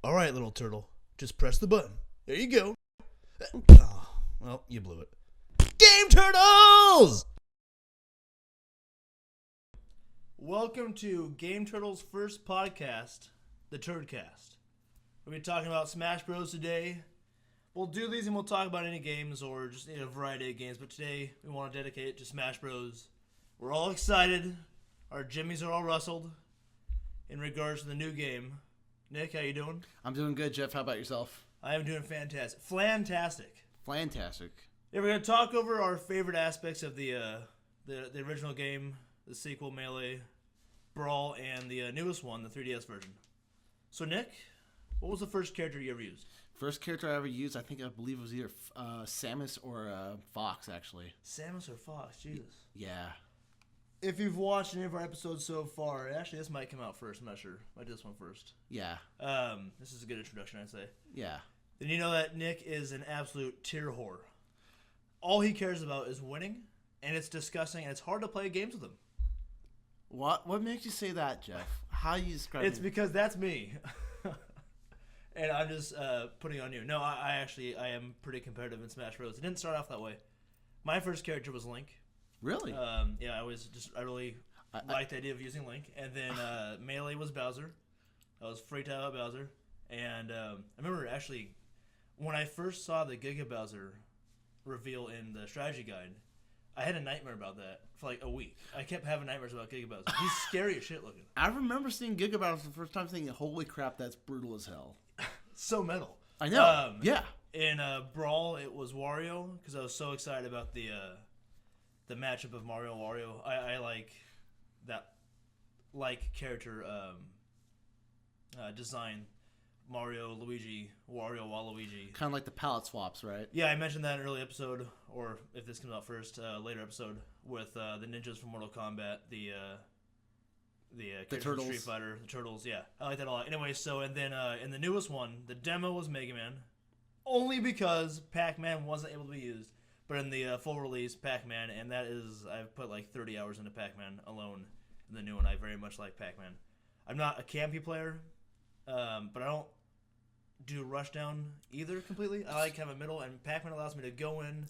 All right, little turtle. Just press the button. There you go. Oh, well, you blew it. Game Turtles! Welcome to Game Turtles' first podcast, the Turd-cast. We're going to be talking about Smash Bros. Today. We'll do these and we'll talk about any games or just a variety of games, but today we want to dedicate it to Smash Bros. We're all excited. Our jimmies are all rustled in regards to the new game. Nick, how you doing? I'm doing good, Jeff. How about yourself? I am doing fantastic. Fantastic. Fantastic. Yeah, we're going to talk over our favorite aspects of the original game, the sequel, Melee, Brawl, and the newest one, the 3DS version. So, Nick, what was the first character you ever used? First character I ever used, I believe it was either Samus or Fox, actually. Samus or Fox? Jesus. Yeah. If you've watched any of our episodes so far, actually this might come out first. I'm not sure. I did this one first. Yeah. This is a good introduction, I'd say. Yeah. Then you know that Nick is an absolute tier whore. All he cares about is winning, and it's disgusting, and it's hard to play games with him. What makes you say that, Jeff? How you describe it? It's because that's me. And I'm just putting it on you. No, I am pretty competitive in Smash Bros. It didn't start off that way. My first character was Link. Really? Yeah, I really liked the idea of using Link. And then Melee was Bowser. I was freaked out about Bowser. And I remember actually when I first saw the Giga Bowser reveal in the strategy guide, I had a nightmare about that for like a week. I kept having nightmares about Giga Bowser. He's scary as shit looking. I remember seeing Giga Bowser for the first time thinking, holy crap, that's brutal as hell. So metal. I know. Yeah. In Brawl, it was Wario because I was so excited about the matchup of Mario and Wario. I like that character design. Mario, Luigi, Wario, Waluigi. Kind of like the palette swaps, right? Yeah, I mentioned that in an early episode, or if this comes out first, later episode, with the ninjas from Mortal Kombat, the Turtles. Street Fighter, the Turtles, yeah. I like that a lot. Anyway, so, and then in the newest one, the demo was Mega Man, only because Pac-Man wasn't able to be used. But in the full release, Pac-Man, and that is, I've put like 30 hours into Pac-Man alone in the new one. I very much like Pac-Man. I'm not a campy player, but I don't do Rushdown either completely. I like kind of a middle, and Pac-Man allows me to go in and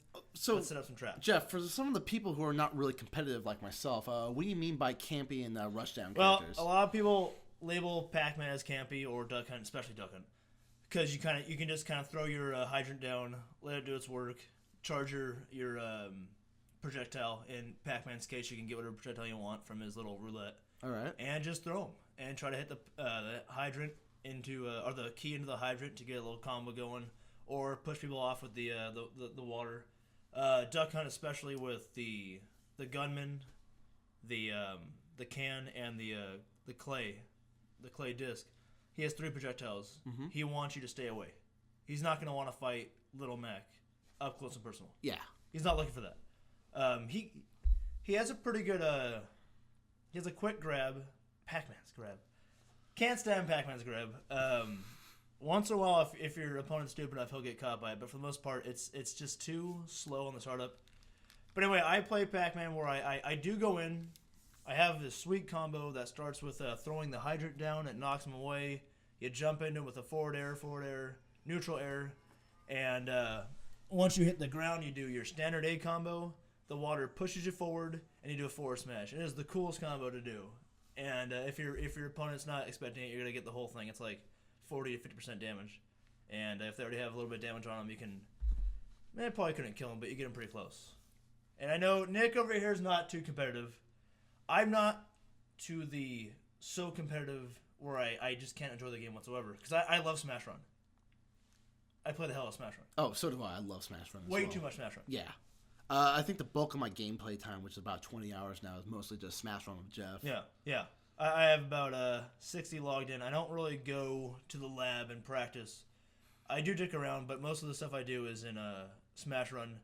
set up some traps. Jeff, for some of the people who are not really competitive like myself, what do you mean by campy and Rushdown Well, characters? a lot of people label Pac-Man as campy or Duck Hunt, especially Duck Hunt, because you can just kind of throw your hydrant down, let it do its work, charge your projectile. In Pac-Man's case, you can get whatever projectile you want from his little roulette. All right. And just throw them and try to hit the hydrant into or the key into the hydrant to get a little combo going, or push people off with the water. Duck Hunt, especially with the gunman, the can, and the clay disc. He has 3 projectiles. Mm-hmm. He wants you to stay away. He's not going to want to fight Little Mac up close and personal. Yeah. He's not looking for that. He has a pretty good he has a quick grab. Pac-Man's grab. Can't stand Pac-Man's grab. Once in a while, if your opponent's stupid enough, he'll get caught by it. But for the most part, it's just too slow on the startup. But anyway, I play Pac-Man where I do go in. I have this sweet combo that starts with throwing the hydrant down. It knocks him away. You jump into it with a forward air, neutral air. And once you hit the ground, you do your standard A combo. The water pushes you forward, and you do a forward smash. It is the coolest combo to do. And if your opponent's not expecting it, you're gonna get the whole thing. It's like 40 to 50% damage. And if they already have a little bit of damage on them, you can. Man, probably couldn't kill them, but you get them pretty close. And I know Nick over here is not too competitive. I'm not to the so competitive where I just can't enjoy the game whatsoever. Because I love Smash Run. I play the hell out of Smash Run. Oh, so do I. I love Smash Run. Way too much Smash Run. Yeah. I think the bulk of my gameplay time, which is about 20 hours now, is mostly just Smash Run with Jeff. Yeah. I have about 60 logged in. I don't really go to the lab and practice. I do dick around, but most of the stuff I do is in Smash Run.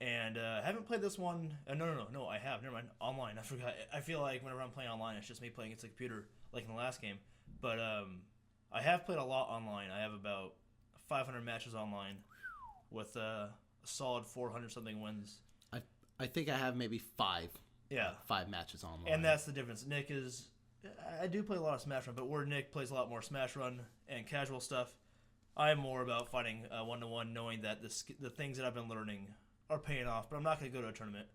And I haven't played this one. No, I have. Never mind. Online. I forgot. I feel like whenever I'm playing online, it's just me playing against the computer, like in the last game. But I have played a lot online. I have about 500 matches online with a solid 400-something wins. I think I have maybe 5 Yeah. 5 matches online. And that's the difference. Nick is... I do play a lot of Smash Run, but where Nick plays a lot more Smash Run and casual stuff. I'm more about fighting 1-to-1, knowing that the things that I've been learning are paying off, but I'm not going to go to a tournament.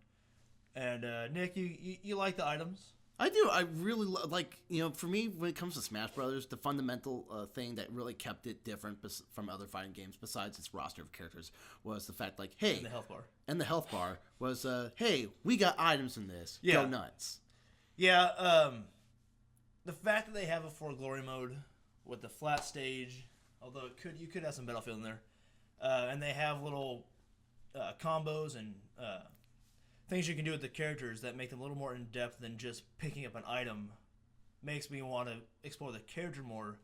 And Nick, you like the items? I do. I really like, for me, when it comes to Smash Brothers, the fundamental thing that really kept it different from other fighting games, besides its roster of characters, was the fact, like, hey. And the health bar. And the health bar was, hey, we got items in this. Yeah. Go nuts. Yeah, the fact that they have a For Glory mode with the flat stage, although you could have some Battlefield in there, and they have little combos and things you can do with the characters that make them a little more in-depth than just picking up an item, makes me want to explore the character more,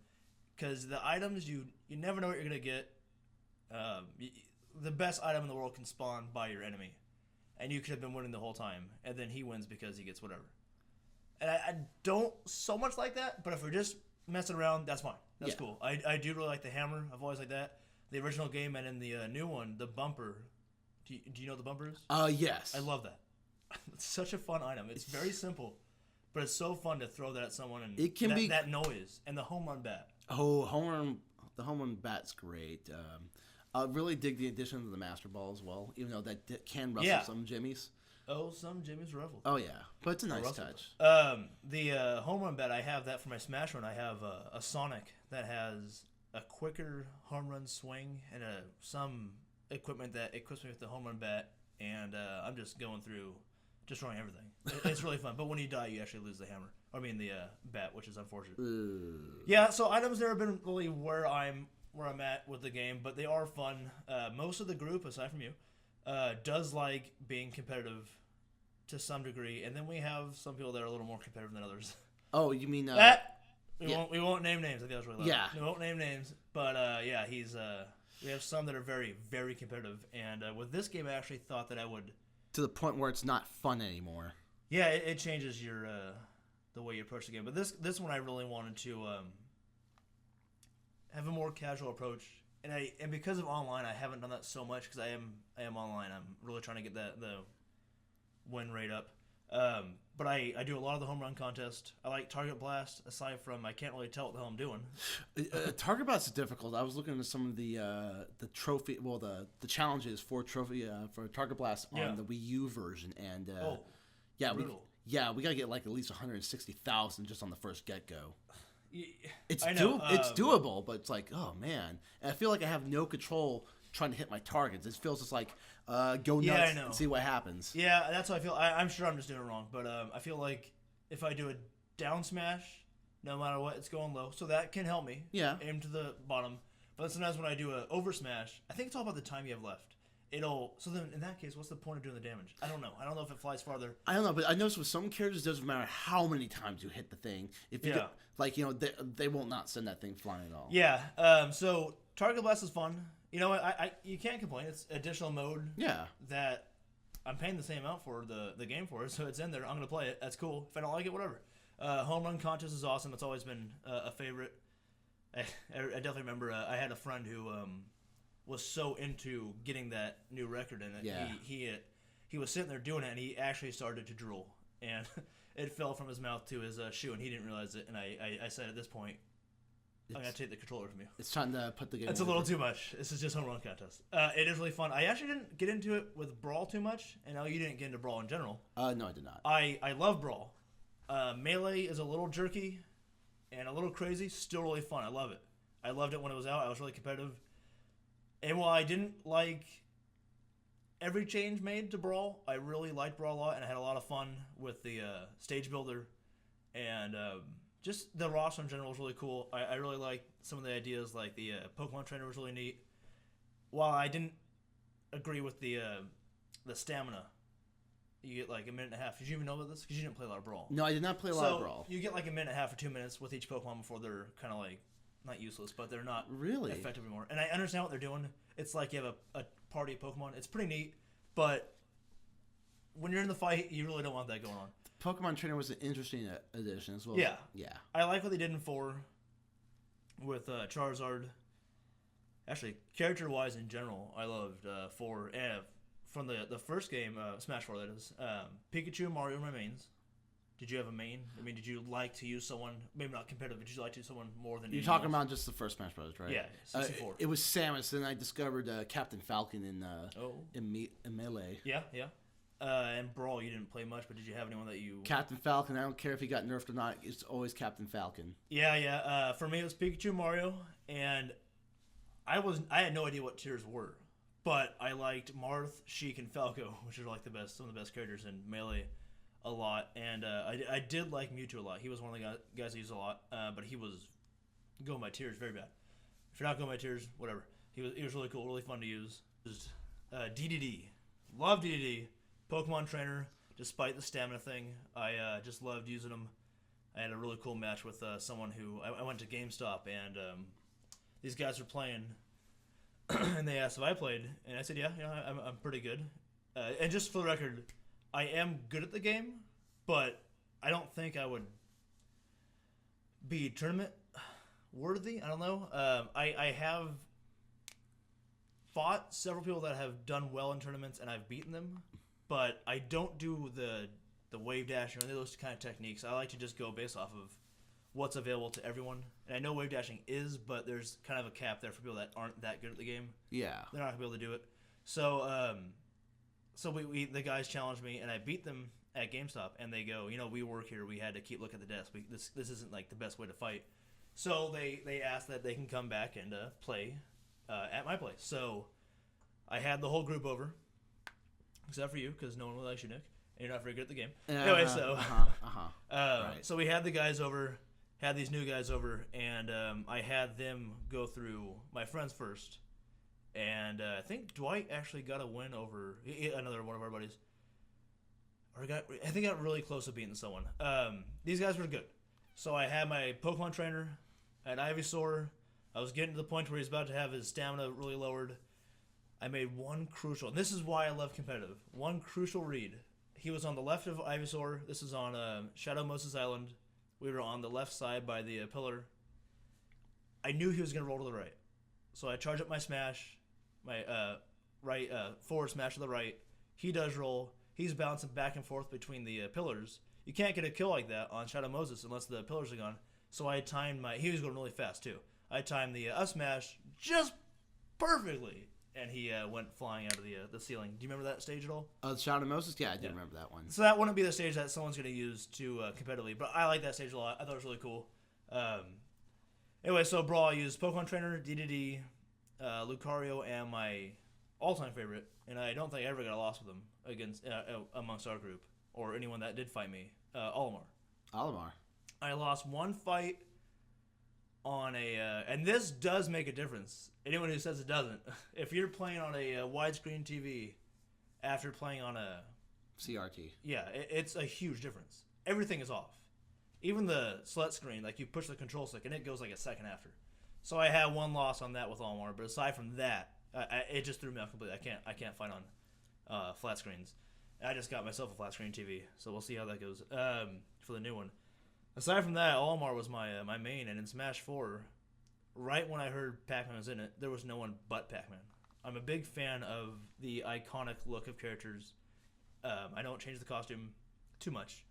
because the items, you never know what you're going to get. The best item in the world can spawn by your enemy, and you could have been winning the whole time, and then he wins because he gets whatever. And I don't so much like that, but if we're just messing around, that's fine. That's cool. I do really like the hammer. I've always liked that. The original game and in the new one, the bumper. Do you know what the bumper is? Yes. I love that. It's such a fun item. It's very simple, but it's so fun to throw that at someone and it can be that noise and the home run bat. Oh, the home run bat's great. I really dig the addition of the Master Ball as well, even though that can rustle some jimmies. Oh, some jimmies ruffle. Oh yeah, but it's a nice touch. The home run bat, I have that for my Smash run. I have a Sonic that has a quicker home run swing and some equipment that equips me with the home run bat, and I'm just going through destroying everything. It's really fun, but when you die, you actually lose the hammer. The bat, which is unfortunate. Yeah, so items never been really where I'm at with the game, but they are fun. Most of the group, aside from you, does like being competitive to some degree, and then we have some people that are a little more competitive than others. Oh, you mean we won't name names. I think that was really loud. Yeah, we won't name names, but he's we have some that are very, very competitive, and with this game, I actually thought that I would, to the point where it's not fun anymore. Yeah, it changes your the way you approach the game, but this one I really wanted to have a more casual approach. And because of online, I haven't done that so much because I am online. I'm really trying to get the win rate up. But I do a lot of the home run contest. I like Target Blast. Aside from, I can't really tell what the hell I'm doing. Target Blast is difficult. I was looking at some of the trophy, the challenges for Target Blast on the Wii U version, and we gotta get like at least 160,000 just on the first get go. It's doable, but it's like, oh man, and I feel like I have no control trying to hit my targets. It feels just like go nuts and see what happens. Yeah, that's how I feel. I'm sure I'm just doing it wrong, but I feel like if I do a down smash, no matter what, it's going low, so that can help me. Yeah, aim to the bottom. But sometimes when I do a over smash, I think it's all about the time you have left. So then in that case, what's the point of doing the damage? I don't know. I don't know if it flies farther. I don't know, but I noticed with some characters, it doesn't matter how many times you hit the thing. If you get, they will not send that thing flying at all. Yeah. So Target Blast is fun. You know what? You can't complain. It's additional mode. Yeah. That I'm paying the same amount for the game for it, so it's in there. I'm gonna play it. That's cool. If I don't like it, whatever. Home run contest is awesome. It's always been a favorite. I definitely remember I had a friend who was so into getting that new record in it. Yeah. He was sitting there doing it, and he actually started to drool, and it fell from his mouth to his shoe, and he didn't realize it. And I said, at this point, I'm gonna take the controller from you. It's time to put the game. It's a little too much. This is just home run contest. It is really fun. I actually didn't get into it with Brawl too much, and now you didn't get into Brawl in general. No, I did not. I love Brawl. Melee is a little jerky and a little crazy. Still really fun. I love it. I loved it when it was out. I was really competitive. And while I didn't like every change made to Brawl, I really liked Brawl a lot, and I had a lot of fun with the stage builder, and just the roster in general was really cool. I really liked some of the ideas, like the Pokemon trainer was really neat. While I didn't agree with the stamina, you get like a minute and a half. Did you even know about this? Because you didn't play a lot of Brawl. No, I did not play a lot of Brawl. You get like a minute and a half or 2 minutes with each Pokemon before they're kind of like, not useless, but they're not really effective anymore. And I understand what they're doing. It's like you have a party of Pokemon. It's pretty neat, but when you're in the fight, you really don't want that going on. The Pokemon Trainer was an interesting addition as well. Yeah. Yeah. I like what they did in 4 with Charizard. Actually, character-wise in general, I loved 4. And from the first game, Smash 4, that is. Pikachu and Mario were my mains. Did you have a main? I mean, did you like to use someone, maybe not competitive, but did you like to use someone more than You're talking about just the first Smash Bros, right? Yeah, 64. It was Samus, and I discovered Captain Falcon in Melee. Yeah. And Brawl, you didn't play much, but did you have anyone that you... Captain Falcon, I don't care if he got nerfed or not, it's always Captain Falcon. Yeah. For me, it was Pikachu, Mario, and I had no idea what tiers were, but I liked Marth, Sheik, and Falco, which are like some of the best characters in Melee, a lot. And I did like Mewtwo a lot. He was one of the guys I used a lot, but he was going by tiers very bad. If you're not going by tiers, whatever. He was really cool, really fun to use. DDD. Love DDD. Pokemon trainer, despite the stamina thing. I just loved using him. I had a really cool match with someone who... I went to GameStop, and these guys were playing, and they asked if I played, and I said, yeah, I'm pretty good. And just for the record, I am good at the game, but I don't think I would be tournament worthy. I don't know. I have fought several people that have done well in tournaments, and I've beaten them, but I don't do the wave dash or any of those kind of techniques. I like to just go based off of what's available to everyone. And I know wave dashing is, but there's kind of a cap there for people that aren't that good at the game. Yeah. They're not going to be able to do it. So the guys challenged me, and I beat them at GameStop, and they go, we work here. We had to keep looking at the desk. This isn't like the best way to fight. So they asked that they can come back and play at my place. So I had the whole group over, except for you, because no one really likes you, Nick. And you're not very good at the game. Anyway, so right. So we had the guys over, had these new guys over, and I had them go through my friends first. And I think Dwight actually got a win over another one of our buddies. I think I got really close to beating someone. These guys were good. So I had my Pokemon trainer, I had Ivysaur. I was getting to the point where he's about to have his stamina really lowered. I made one crucial, and this is why I love competitive, one crucial read. He was on the left of Ivysaur. This is on Shadow Moses Island. We were on the left side by the pillar. I knew he was going to roll to the right. So I charge up my smash, my forward smash to the right. He does roll. He's bouncing back and forth between the pillars. You can't get a kill like that on Shadow Moses unless the pillars are gone. So I timed he was going really fast too. I timed the smash just perfectly. And he went flying out of the ceiling. Do you remember that stage at all? Shadow Moses? Yeah, I did remember that one. So that wouldn't be the stage that someone's going to use to competitively, but I like that stage a lot. I thought it was really cool. Anyway, so Brawl, I used Pokemon Trainer, DDD, Lucario, and my all-time favorite, and I don't think I ever got a loss with him against amongst our group, or anyone that did fight me, Olimar. I lost one fight on and this does make a difference. Anyone who says it doesn't, if you're playing on a widescreen TV after playing on a CRT, it's a huge difference. Everything is off, even the select screen. Like you push the control stick and it goes like a second after. So I had one loss on that with Olimar, but aside from that, it just threw me off completely. I can't fight on flat screens. I just got myself a flat screen TV, so we'll see how that goes for the new one. Aside from that, Olimar was my main, and in Smash 4, right when I heard Pac-Man was in it, there was no one but Pac-Man. I'm a big fan of the iconic look of characters. I don't change the costume too much.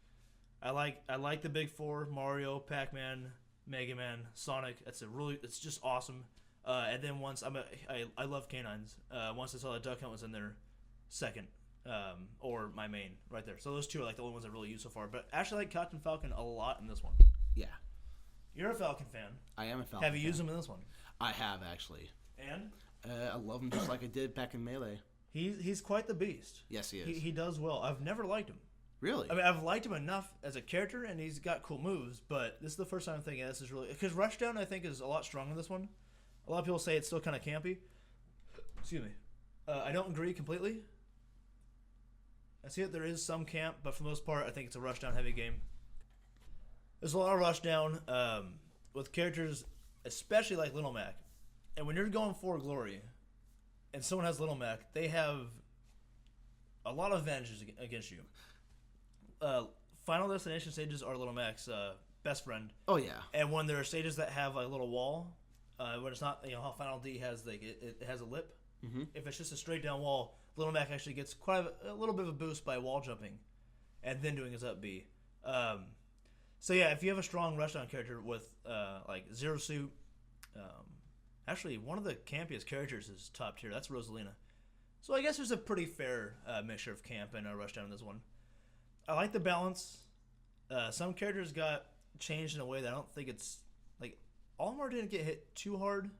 I like the big four: Mario, Pac-Man, Mega Man, Sonic. It's just awesome. And then once I love canines. Once I saw that Duck Hunt was in there, second. Or my main right there. So those two are like the only ones I really use so far. But I actually like Captain Falcon a lot in this one. Yeah. You're a Falcon fan. I am a Falcon fan. Have you used him in this one? I have, actually. And? I love him just like I did back in Melee. He's quite the beast. Yes, he is. He does well. I've never liked him. Really? I mean, I've liked him enough as a character, and he's got cool moves, but this is the first time I'm thinking this is really... Because Rushdown, I think, is a lot stronger than this one. A lot of people say it's still kind of campy. Excuse me. I don't agree completely. I see that there is some camp, but for the most part, I think it's a rushdown heavy game. There's a lot of rushdown with characters, especially like Little Mac. And when you're going for glory, and someone has Little Mac, they have a lot of advantages against you. Final Destination stages are Little Mac's best friend. Oh yeah. And when there are stages that have a little wall, when it's not, how Final D has it has a lip. Mm-hmm. If it's just a straight down wall, Little Mac actually gets quite a little bit of a boost by wall jumping, and then doing his up B. So yeah, if you have a strong rushdown character with like Zero Suit, actually one of the campiest characters is top tier. That's Rosalina. So I guess there's a pretty fair mixture of camp and rushdown in this one. I like the balance. Some characters got changed in a way that I don't think it's like Olimar didn't get hit too hard.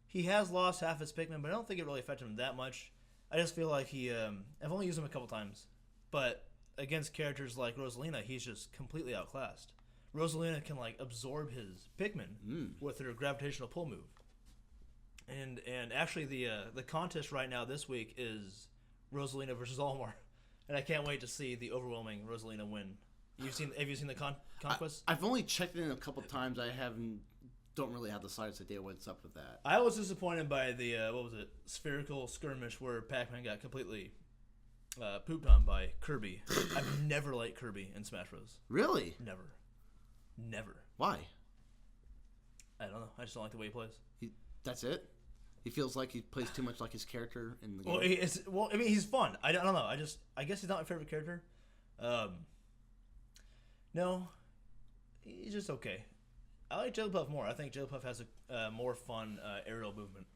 He has lost half his Pikmin, but I don't think it really affected him that much. I just feel like I've only used him a couple times, but against characters like Rosalina, he's just completely outclassed. Rosalina can like absorb his Pikmin with her gravitational pull move. And actually the contest right now this week is Rosalina versus Olimar. And I can't wait to see the overwhelming Rosalina win. Have you seen the conquest? I've only checked it in a couple times. I don't really have the slightest idea what's up with that. I was disappointed by the spherical skirmish where Pac-Man got completely pooped on by Kirby. I've never liked Kirby in Smash Bros. Really? Never. Why? I don't know. I just don't like the way he plays. That's it? He feels like he plays too much like his character in the game. Well, I mean, he's fun. I don't know. I guess he's not my favorite character. No, he's just okay. I like Jigglypuff more. I think Jigglypuff has a more fun aerial movement.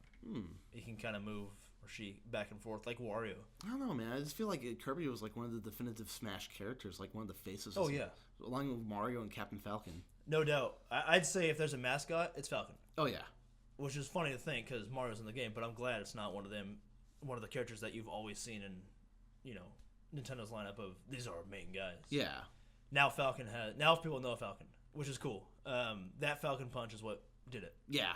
He can kind of move, or she, back and forth like Wario. I don't know, man. I just feel like Kirby was like one of the definitive Smash characters, like one of the faces. Oh, yeah. Along with Mario and Captain Falcon. No doubt. I'd say if there's a mascot, it's Falcon. Oh, yeah. Which is funny to think because Mario's in the game, but I'm glad it's not one of the characters that you've always seen in, Nintendo's lineup of these are our main guys. Yeah. Now people know Falcon, which is cool. That Falcon punch is what did it. Yeah.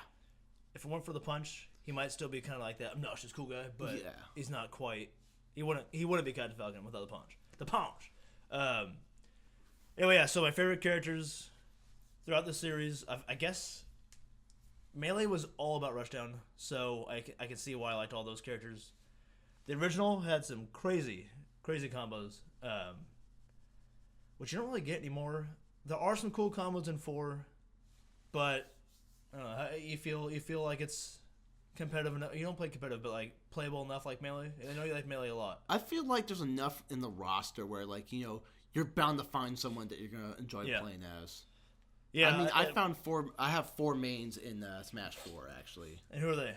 If it weren't for the punch, he might still be kind of like that obnoxious cool guy, but yeah. He's not quite. He wouldn't be Captain Falcon without the punch. The punch. Anyway, yeah. So my favorite characters throughout the series, I guess, Melee was all about Rushdown, so I can see why I liked all those characters. The original had some crazy combos, which you don't really get anymore. There are some cool combos in 4, but I don't know. You feel like it's competitive enough. You don't play competitive, but like playable enough like Melee. I know you like Melee a lot. I feel like there's enough in the roster where you're bound to find someone that you're gonna enjoy playing as. Yeah, I mean, I have 4 mains in Smash 4 actually. And who are they?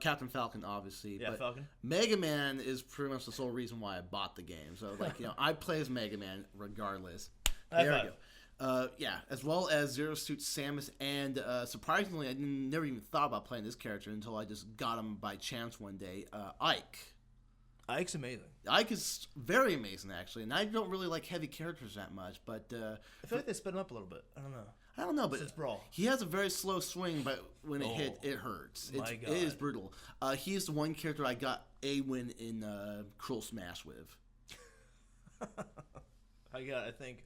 Captain Falcon, obviously. Yeah, but Falcon. Mega Man is pretty much the sole reason why I bought the game. So I play as Mega Man regardless. There we go. As well as Zero Suit Samus, and surprisingly, I never even thought about playing this character until I just got him by chance one day. Ike. Ike's amazing. Ike is very amazing, actually, and I don't really like heavy characters that much, but I feel like they sped him up a little bit. I don't know, but it's Brawl. He has a very slow swing, but when it hurts. My God. It is brutal. He's the one character I got a win in Cruel Smash with. I got, I think,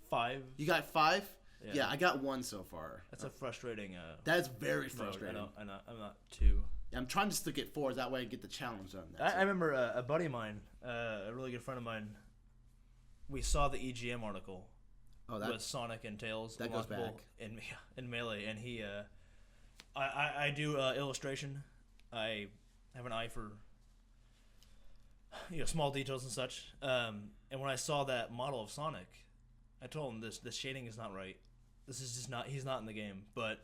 5. You got 5? Yeah, I got 1 so far. That's a frustrating. That's very frustrating. I'm not 2. I'm trying to still get 4. That way I get the challenge done. I remember a buddy of mine, a really good friend of mine. We saw the EGM article. Oh, that with Sonic and Tails. That goes back in Melee, and he. I do illustration. I have an eye for small details and such. And when I saw that model of Sonic, I told him this shading is not right. This is just not. He's not in the game, but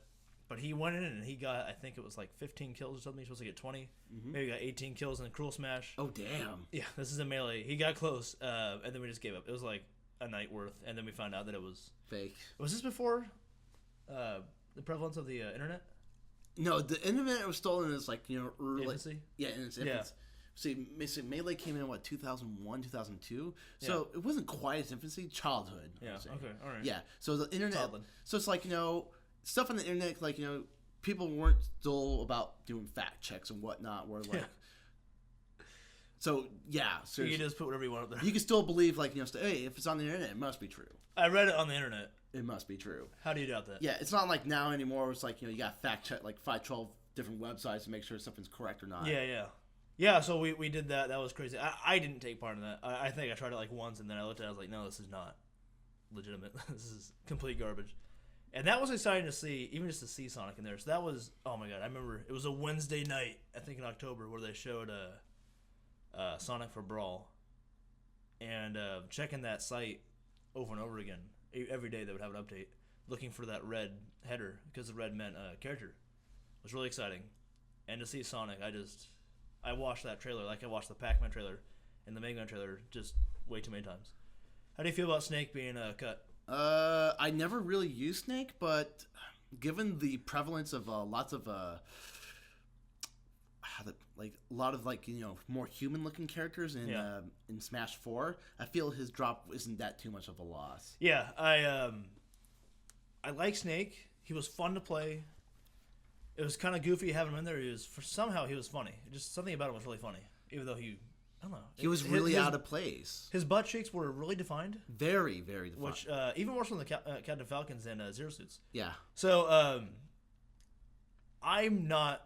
he went in and he got, I think it was like 15 kills or something. He's supposed to get 20. Mm-hmm. Maybe got 18 kills in Cruel Smash. Oh, damn. Yeah, this is a Melee. He got close, and then we just gave up. It was like a night worth, and then we found out that it was fake. Was this before the prevalence of the internet? No, the internet was stolen as early. Infancy? Yeah, in its infancy. Yeah. See, Melee came in 2001, 2002. So it wasn't quite its infancy, childhood. Yeah. Okay. All right. Yeah. So the internet. Childhood. So it's stuff on the internet, people weren't still about doing fact checks and whatnot. Where so yeah, so you can just put whatever you want up there. You can still believe hey, if it's on the internet, it must be true. I read it on the internet. It must be true. How do you doubt that? Yeah, it's not like now anymore. It's you got fact check 12 different websites to make sure something's correct or not. Yeah. So we did that. That was crazy. I didn't take part in that. I think I tried it once, and then I looked at it. I was like, no, this is not legitimate. This is complete garbage. And that was exciting to see, even just to see Sonic in there. So that was, oh my God, I remember it was a Wednesday night, I think in October, where they showed Sonic for Brawl. And checking that site over and over again. Every day they would have an update looking for that red header because the red meant character. It was really exciting. And to see Sonic, I watched that trailer like I watched the Pac-Man trailer and the Mega Man trailer just way too many times. How do you feel about Snake being cut? I never really used Snake, but given the prevalence of lots of a lot of more human-looking characters in Smash 4, I feel his drop isn't that too much of a loss. Yeah, I like Snake. He was fun to play. It was kind of goofy having him in there. Somehow he was funny. Just something about him was really funny, even though I don't know. He was really out of place. His butt cheeks were really defined. Very, very defined. Which even worse than the Captain Falcons and Zero Suits. Yeah. So I'm not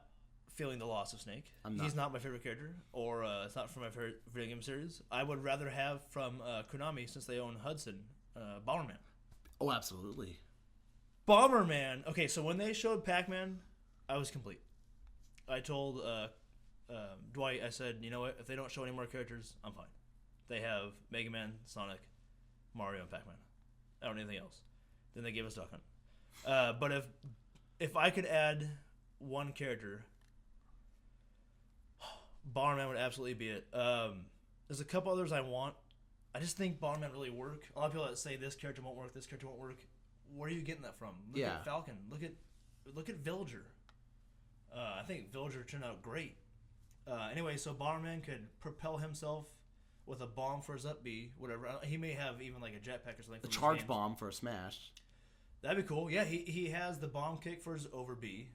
feeling the loss of Snake. He's not my favorite character, or it's not from my favorite video game series. I would rather have from Konami, since they own Hudson, Bomberman. Oh, absolutely. Bomberman. Okay, so when they showed Pac-Man, I was complete. I told Dwight, I said, you know what? If they don't show any more characters, I'm fine. They have Mega Man, Sonic, Mario, and Pac-Man. I don't need anything else. Then they gave us Duck Hunt. But if I could add one character, Bomberman would absolutely be it. There's a couple others I want. I just think Bomberman really work. A lot of people that say this character won't work, this character won't work. Where are you getting that from? Look at Falcon. Look at Villager. I think Villager turned out great. Anyway, so Bomberman could propel himself with a bomb for his up B, whatever. He may have even like a jetpack or something. A charge bomb for a smash. That'd be cool. Yeah, he has the bomb kick for his over B.